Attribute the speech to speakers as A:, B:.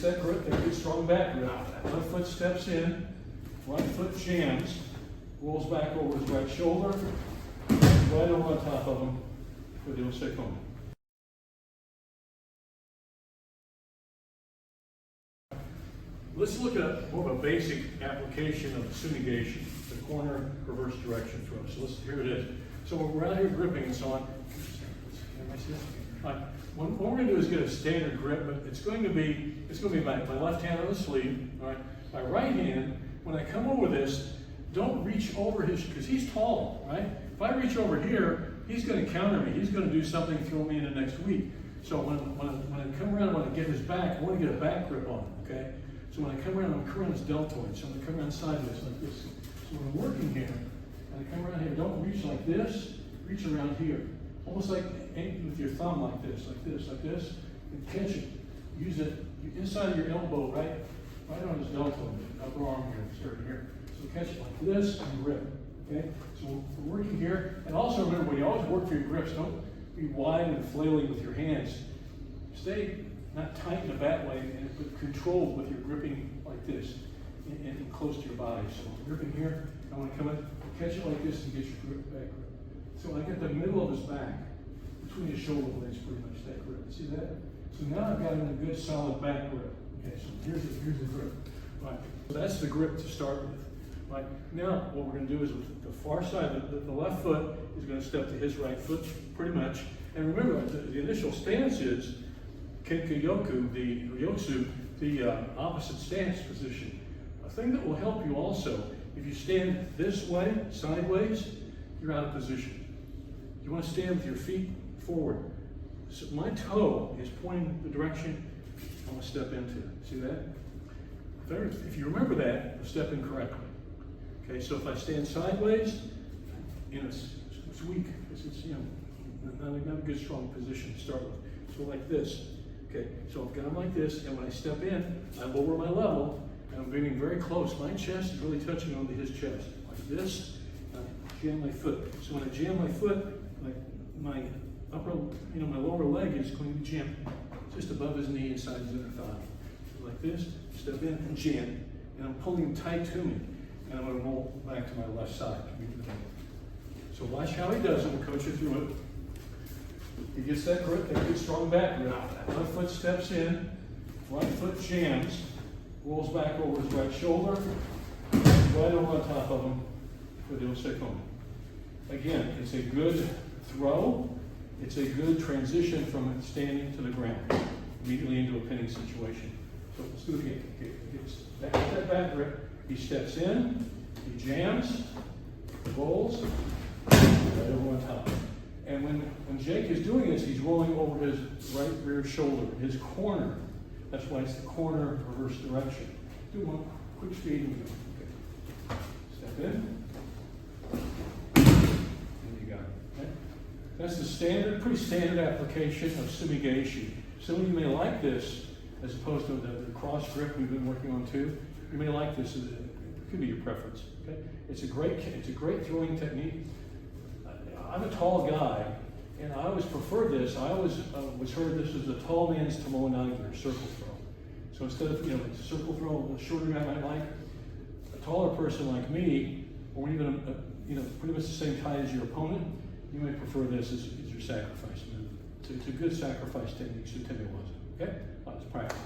A: that grip, that good strong back grip. Left foot steps in, right foot jams, rolls back over his right shoulder, right over on top of him for the welcome. Let's look at more of a basic application of Sumi Gaeshi, the corner reverse direction throw. So here it is. So we're out here gripping and so on. What we're going to do is get a standard grip, but it's going to be my left hand on the sleeve. All right. My right hand, when I come over this, don't reach over because he's tall, right? If I reach over here, he's going to counter me. He's going to do something, throw me in the next week. So when I come around, I want to get his back. I want to get a back grip on him, okay? So when I come around, I'm curling his deltoid. So I'm going to come around sideways like this. So when I'm working here, and I come around here, don't reach like this, reach around here. Almost like with your thumb like this, and catch it. Use it inside of your elbow, right on his deltoid, upper arm here, start here. So catch it like this and grip, okay? So we're working here. And also remember, when you always work for your grips, don't be wide and flailing with your hands. Stay not tight in the bat way, but controlled with your gripping like this and close to your body. So gripping here, I want to come in, catch it like this and get your grip back grip. So I get the middle of his back, between his shoulder blades, pretty much that grip. See that? So now I've got him in a good solid back grip. Okay, so here's the grip. Right. So that's the grip to start with. Right. Now what we're going to do is with the far side, the left foot is going to step to his right foot, pretty much. And remember, the initial stance is Kenkayoku, the Ryotsu, the opposite stance position. A thing that will help you also, if you stand this way, sideways, you're out of position. You want to stand with your feet forward. So my toe is pointing the direction I want to step into. See that? If you remember that, you'll step in correctly. Okay, so if I stand sideways, it's weak. It's not a good strong position to start with. So like this. Okay, so I've got him like this, and when I step in, I lower my level, and I'm getting very close. My chest is really touching onto his chest, like this, and I jam my foot. So when I jam my foot, my upper, my lower leg is going to jam just above his knee inside his inner thigh. So like this, step in and jam, and I'm pulling him tight to me, and I'm going to roll back to my left side. So watch how he does it. We'll coach you through it. He gets that grip, that good strong back grip. Left foot steps in, right foot jams, rolls back over his right shoulder, right over on top of him for the welcome. Again, it's a good throw. It's a good transition from standing to the ground, immediately into a pinning situation. So let's do it again. Okay, he gets that back grip. He steps in, he jams, rolls, right over on top. And when Jake is doing this, he's rolling over his right rear shoulder, his corner. That's why it's the corner reverse direction. Do one quick speed and go. Okay. Step in. And you got it. Okay? That's the standard, pretty standard application of Sumi Gaeshi. Some of you may like this as opposed to the cross grip we've been working on too. You may like this. It could be your preference. Okay? It's a great throwing technique. I'm a tall guy, and I always prefer this. I always was heard this as a tall man's tomonagi, or circle throw. So instead of circle throw, a shorter guy might like, a taller person like me, or even pretty much the same height as your opponent, you may prefer this as your sacrifice move. It's a good sacrifice technique, so tell me what. Okay? Let's practice.